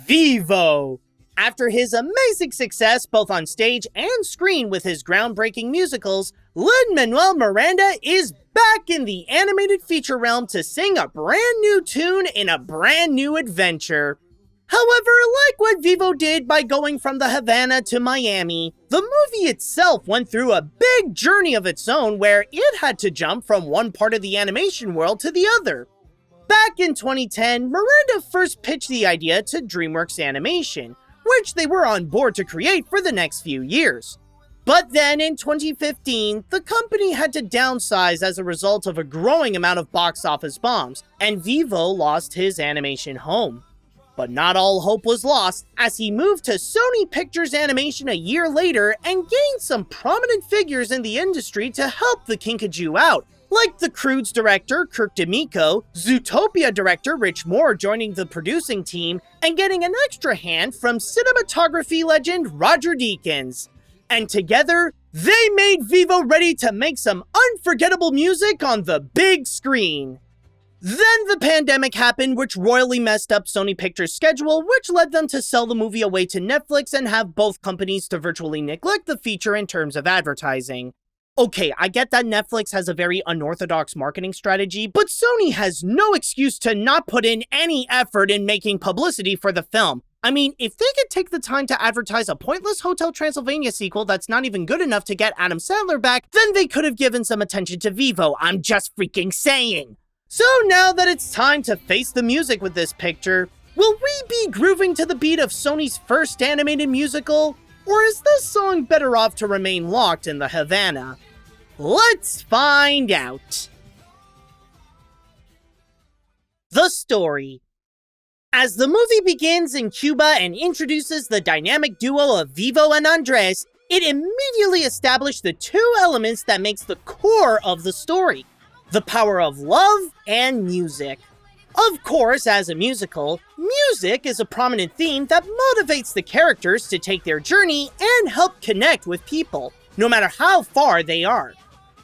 Vivo! After his amazing success both on stage and screen with his groundbreaking musicals, Lin-Manuel Miranda is back in the animated feature realm to sing a brand new tune in a brand new adventure. However, like what Vivo did by going from the Havana to Miami, the movie itself went through a big journey of its own where it had to jump from one part of the animation world to the other. Back in 2010, Miranda first pitched the idea to DreamWorks Animation, which they were on board to create for the next few years. But then in 2015, the company had to downsize as a result of a growing amount of box office bombs, and Vivo lost his animation home. But not all hope was lost, as he moved to Sony Pictures Animation a year later and gained some prominent figures in the industry to help the Kinkajou out, like The Croods director Kirk D'Amico, Zootopia director Rich Moore joining the producing team, and getting an extra hand from cinematography legend Roger Deakins. And together, they made Vivo ready to make some unforgettable music on the big screen. Then the pandemic happened, which royally messed up Sony Pictures' schedule, which led them to sell the movie away to Netflix and have both companies to virtually neglect the feature in terms of advertising. Okay, I get that Netflix has a very unorthodox marketing strategy, but Sony has no excuse to not put in any effort in making publicity for the film. I mean, if they could take the time to advertise a pointless Hotel Transylvania sequel that's not even good enough to get Adam Sandler back, then they could have given some attention to Vivo. I'm just freaking saying. So now that it's time to face the music with this picture, will we be grooving to the beat of Sony's first animated musical? Or is this song better off to remain locked in the Havana? Let's find out. The story. As the movie begins in Cuba and introduces the dynamic duo of Vivo and Andres, it immediately established the two elements that makes the core of the story: the power of love and music. Of course, as a musical, music is a prominent theme that motivates the characters to take their journey and help connect with people, no matter how far they are.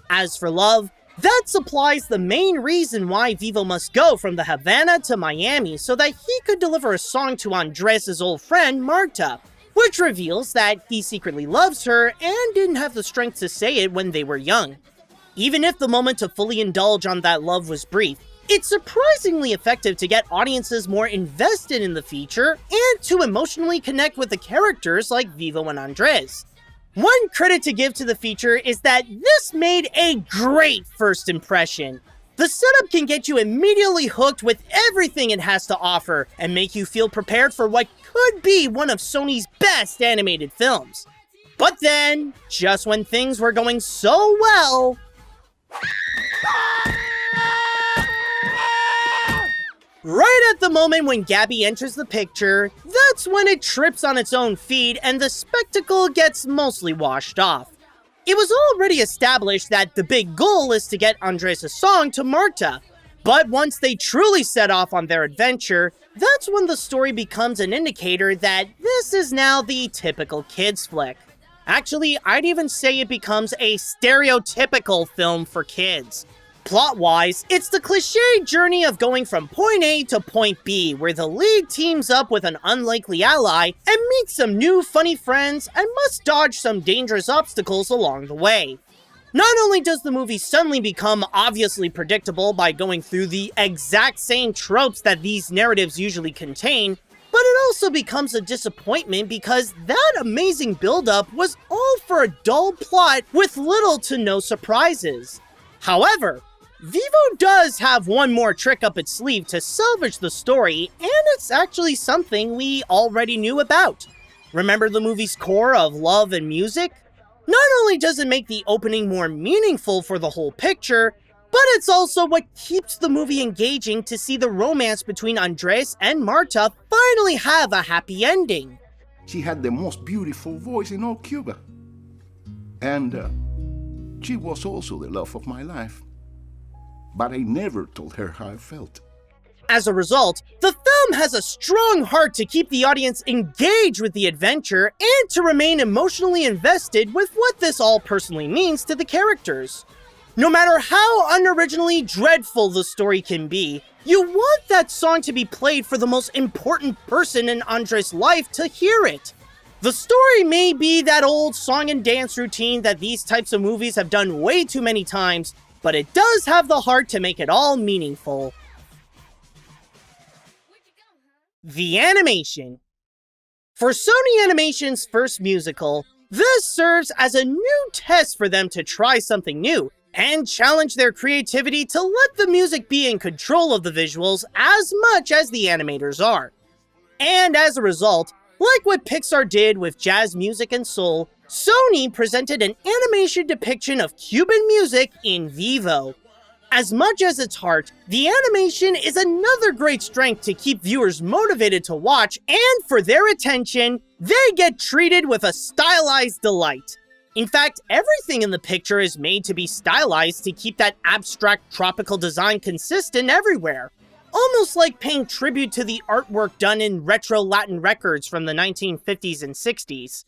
As for love, that supplies the main reason why Vivo must go from the Havana to Miami so that he could deliver a song to Andres' old friend, Marta, which reveals that he secretly loves her and didn't have the strength to say it when they were young. Even if the moment to fully indulge on that love was brief, it's surprisingly effective to get audiences more invested in the feature and to emotionally connect with the characters like Vivo and Andres. One credit to give to the feature is that this made a great first impression. The setup can get you immediately hooked with everything it has to offer and make you feel prepared for what could be one of Sony's best animated films. But then, just when things were going so well, right at the moment when Gabby enters the picture, that's when it trips on its own feet and the spectacle gets mostly washed off. It was already established that the big goal is to get Andres' song to Marta, but once they truly set off on their adventure, that's when the story becomes an indicator that this is now the typical kids flick. Actually, I'd even say it becomes a stereotypical film for kids. Plot-wise, it's the cliché journey of going from point A to point B, where the lead teams up with an unlikely ally and meets some new funny friends and must dodge some dangerous obstacles along the way. Not only does the movie suddenly become obviously predictable by going through the exact same tropes that these narratives usually contain, but it also becomes a disappointment because that amazing build-up was all for a dull plot with little to no surprises. However, Vivo does have one more trick up its sleeve to salvage the story, and it's actually something we already knew about. Remember the movie's core of love and music? Not only does it make the opening more meaningful for the whole picture, but it's also what keeps the movie engaging to see the romance between Andres and Marta finally have a happy ending. She had the most beautiful voice in all Cuba. And she was also the love of my life. But I never told her how I felt. As a result, the film has a strong heart to keep the audience engaged with the adventure and to remain emotionally invested with what this all personally means to the characters. No matter how unoriginally dreadful the story can be, you want that song to be played for the most important person in Andres' life to hear it. The story may be that old song and dance routine that these types of movies have done way too many times, but it does have the heart to make it all meaningful. The animation. For Sony Animation's first musical, this serves as a new test for them to try something new and challenge their creativity to let the music be in control of the visuals as much as the animators are. And as a result, like what Pixar did with jazz music and soul, Sony presented an animation depiction of Cuban music in Vivo. As much as its heart, the animation is another great strength to keep viewers motivated to watch, and for their attention, they get treated with a stylized delight. In fact, everything in the picture is made to be stylized to keep that abstract tropical design consistent everywhere. Almost like paying tribute to the artwork done in retro Latin records from the 1950s and 60s.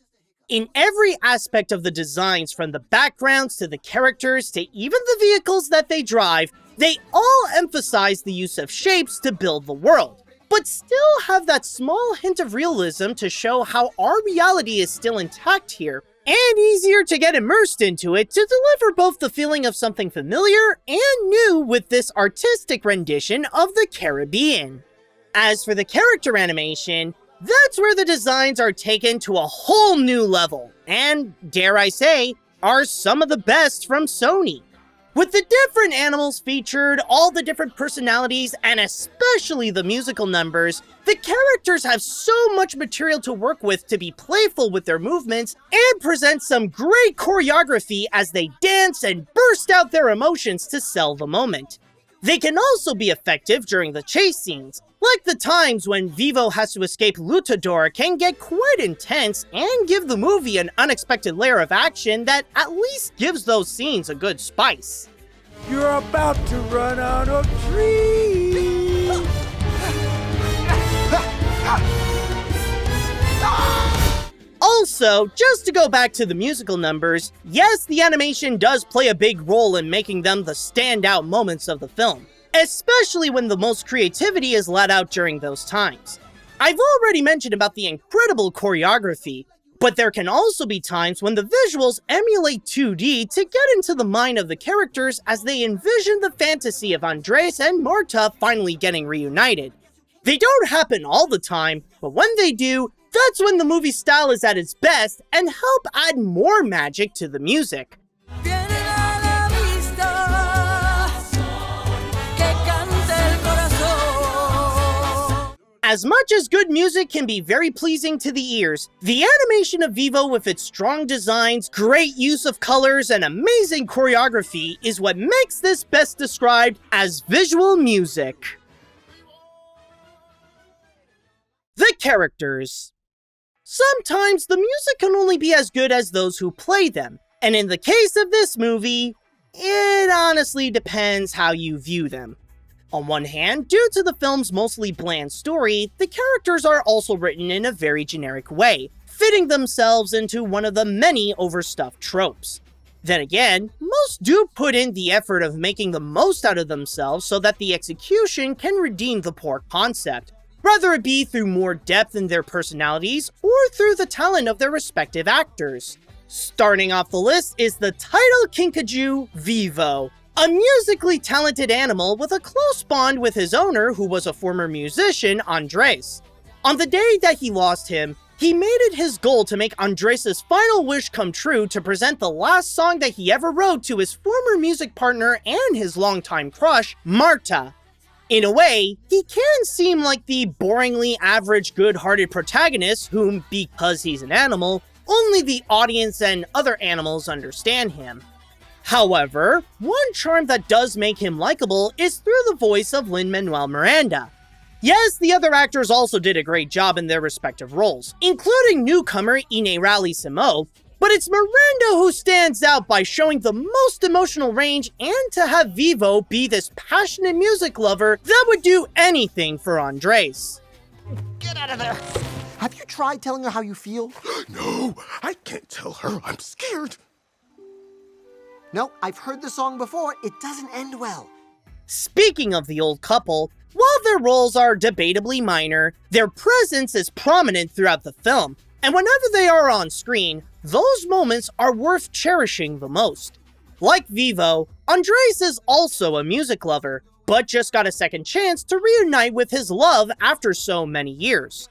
In every aspect of the designs, from the backgrounds to the characters to even the vehicles that they drive, they all emphasize the use of shapes to build the world, but still have that small hint of realism to show how our reality is still intact here, and easier to get immersed into it to deliver both the feeling of something familiar and new with this artistic rendition of the Caribbean. As for the character animation, that's where the designs are taken to a whole new level, and, dare I say, are some of the best from Sony. With the different animals featured, all the different personalities, and especially the musical numbers, the characters have so much material to work with to be playful with their movements and present some great choreography as they dance and burst out their emotions to sell the moment. They can also be effective during the chase scenes, like the times when Vivo has to escape Lutador can get quite intense and give the movie an unexpected layer of action that at least gives those scenes a good spice. You're about to run out of trees! Also, just to go back to the musical numbers, yes, the animation does play a big role in making them the standout moments of the film, especially when the most creativity is let out during those times. I've already mentioned about the incredible choreography, but there can also be times when the visuals emulate 2D to get into the mind of the characters as they envision the fantasy of Andres and Marta finally getting reunited. They don't happen all the time, but when they do, that's when the movie style is at its best and help add more magic to the music. As much as good music can be very pleasing to the ears, the animation of Vivo with its strong designs, great use of colors, and amazing choreography is what makes this best described as visual music. The characters. Sometimes the music can only be as good as those who play them, and in the case of this movie, it honestly depends how you view them. On one hand, due to the film's mostly bland story, the characters are also written in a very generic way, fitting themselves into one of the many overstuffed tropes. Then again, most do put in the effort of making the most out of themselves so that the execution can redeem the poor concept, whether it be through more depth in their personalities or through the talent of their respective actors. Starting off the list is the title kinkajou, Vivo, a musically talented animal with a close bond with his owner, who was a former musician, Andres. On the day that he lost him, he made it his goal to make Andres' final wish come true to present the last song that he ever wrote to his former music partner and his longtime crush, Marta. In a way, he can seem like the boringly average good-hearted protagonist whom, because he's an animal, only the audience and other animals understand him. However, one charm that does make him likable is through the voice of Lin-Manuel Miranda. Yes, the other actors also did a great job in their respective roles, including newcomer Ineirali-Simo, but it's Miranda who stands out by showing the most emotional range and to have Vivo be this passionate music lover that would do anything for Andres. Get out of there! Have you tried telling her how you feel? No, I can't tell her. I'm scared. No, I've heard the song before. It doesn't end well. Speaking of the old couple, while their roles are debatably minor, their presence is prominent throughout the film, and whenever they are on screen, those moments are worth cherishing the most. Like Vivo, Andres is also a music lover, but just got a second chance to reunite with his love after so many years.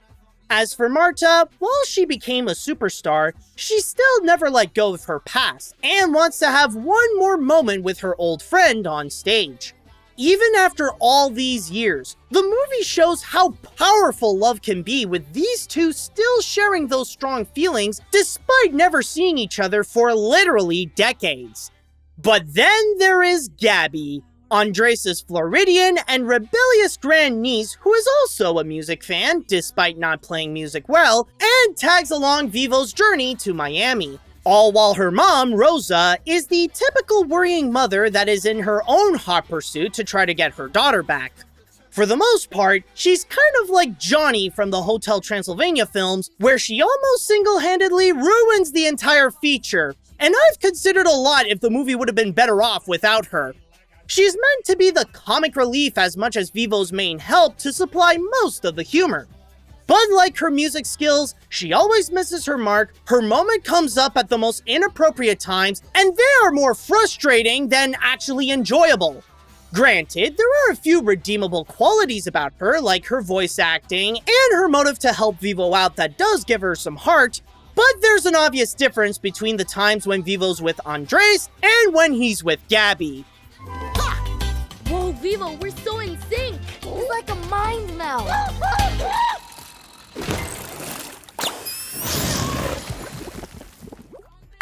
As for Marta, while she became a superstar, she still never let go of her past, and wants to have one more moment with her old friend on stage. Even after all these years, the movie shows how powerful love can be, with these two still sharing those strong feelings despite never seeing each other for literally decades. But then there is Gabby, Andres' Floridian and rebellious grandniece, who is also a music fan, despite not playing music well, and tags along Vivo's journey to Miami. All while her mom, Rosa, is the typical worrying mother that is in her own hot pursuit to try to get her daughter back. For the most part, she's kind of like Johnny from the Hotel Transylvania films, where she almost single-handedly ruins the entire feature, and I've considered a lot if the movie would have been better off without her. She's meant to be the comic relief as much as Vivo's main help to supply most of the humor. But like her music skills, she always misses her mark, her moment comes up at the most inappropriate times, and they are more frustrating than actually enjoyable. Granted, there are a few redeemable qualities about her, like her voice acting and her motive to help Vivo out that does give her some heart, but there's an obvious difference between the times when Vivo's with Andres and when he's with Gabby. Whoa, Vivo, we're so in sync! It's like a mind meld.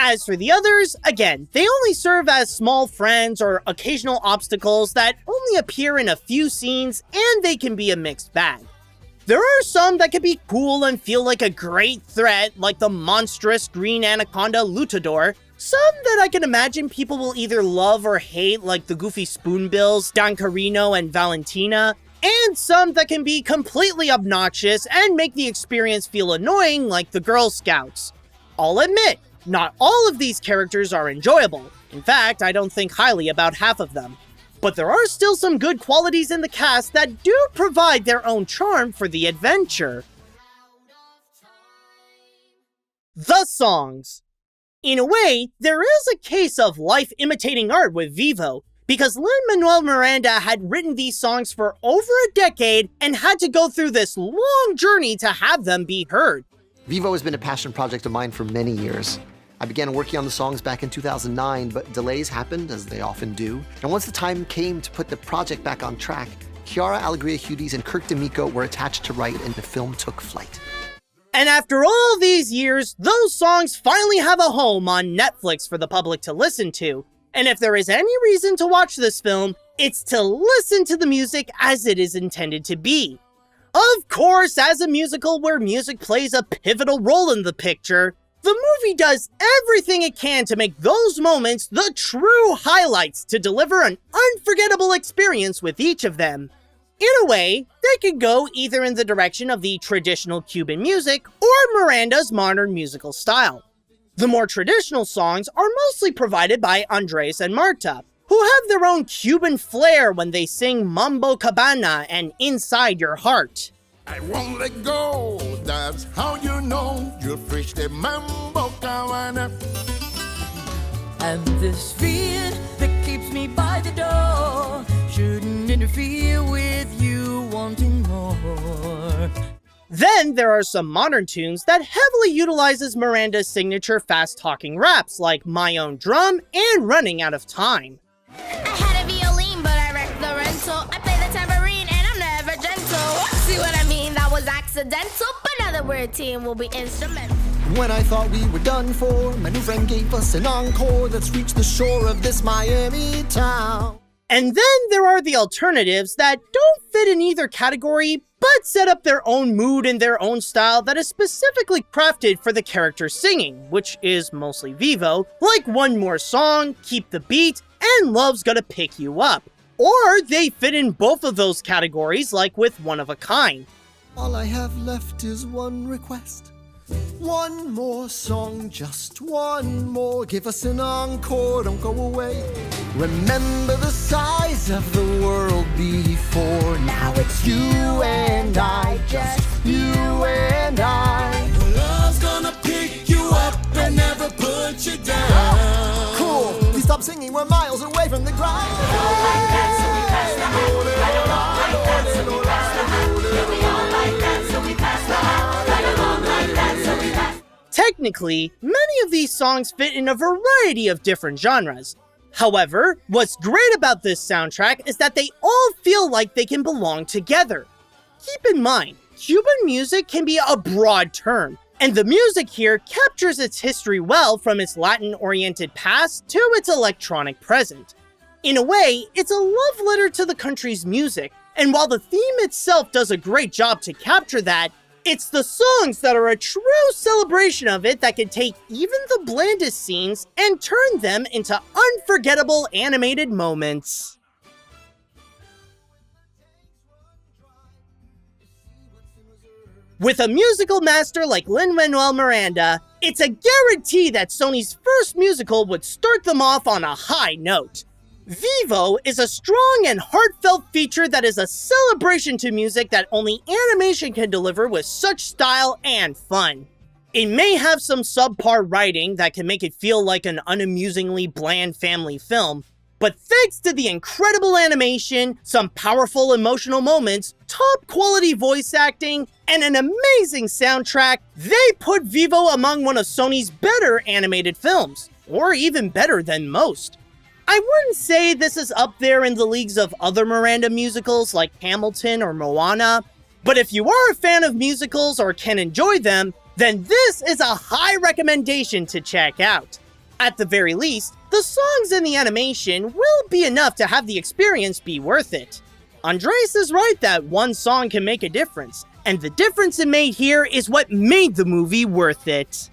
As for the others, again, they only serve as small friends or occasional obstacles that only appear in a few scenes, and they can be a mixed bag. There are some that can be cool and feel like a great threat, like the monstrous green anaconda Lutador, some that I can imagine people will either love or hate, like the goofy spoonbills, Don Carino and Valentina, and some that can be completely obnoxious and make the experience feel annoying, like the Girl Scouts. I'll admit, not all of these characters are enjoyable. In fact, I don't think highly about half of them. But there are still some good qualities in the cast that do provide their own charm for the adventure. The songs. In a way, there is a case of life imitating art with Vivo, because Lin-Manuel Miranda had written these songs for over a decade and had to go through this long journey to have them be heard. Vivo has been a passion project of mine for many years. I began working on the songs back in 2009, but delays happened, as they often do. And once the time came to put the project back on track, Chiara Alegria Hudes and Kirk D'Amico were attached to write, and the film took flight. And after all these years, those songs finally have a home on Netflix for the public to listen to. And if there is any reason to watch this film, it's to listen to the music as it is intended to be. Of course, as a musical where music plays a pivotal role in the picture, the movie does everything it can to make those moments the true highlights to deliver an unforgettable experience with each of them. In a way, they can go either in the direction of the traditional Cuban music or Miranda's modern musical style. The more traditional songs are mostly provided by Andres and Marta, who have their own Cuban flair when they sing Mambo Cabana and Inside Your Heart. I won't let go, that's how you know you've reached the Mambo Cabana. And this fear that keeps me by the door shouldn't interfere with you wanting more. Then there are some modern tunes that heavily utilizes Miranda's signature fast-talking raps like My Own Drum and Running Out of Time. I had a violin, but I wrecked the rental. I play the tambourine, and I'm never gentle. See what I mean? That was accidental, but now that we're a team, we'll be instrumental. When I thought we were done for, my new friend gave us an encore. Let's reach the shore of this Miami town. And then there are the alternatives that don't fit in either category, but set up their own mood and their own style that is specifically crafted for the character singing, which is mostly Vivo, like One More Song, Keep the Beat, and Love's Gonna Pick You Up. Or they fit in both of those categories, like with One of a Kind. All I have left is one request. One more song, just one more. Give us an encore, don't go away. Remember the size of the world before. Now it's you and I, just you and I. Love's gonna pick you up and never put you down. Cool, please stop singing, we're miles away from the ground. Technically, many of these songs fit in a variety of different genres. However, what's great about this soundtrack is that they all feel like they can belong together. Keep in mind, Cuban music can be a broad term, and the music here captures its history well from its Latin-oriented past to its electronic present. In a way, it's a love letter to the country's music, and while the theme itself does a great job to capture that, it's the songs that are a true celebration of it that can take even the blandest scenes and turn them into unforgettable animated moments. With a musical master like Lin-Manuel Miranda, it's a guarantee that Sony's first musical would start them off on a high note. Vivo is a strong and heartfelt feature that is a celebration to music that only animation can deliver with such style and fun. It may have some subpar writing that can make it feel like an unamusingly bland family film, but thanks to the incredible animation, some powerful emotional moments, top quality voice acting, and an amazing soundtrack, they put Vivo among one of Sony's better animated films, or even better than most. I wouldn't say this is up there in the leagues of other Miranda musicals like Hamilton or Moana, but if you are a fan of musicals or can enjoy them, then this is a high recommendation to check out. At the very least, the songs and the animation will be enough to have the experience be worth it. Andres is right that one song can make a difference, and the difference it made here is what made the movie worth it.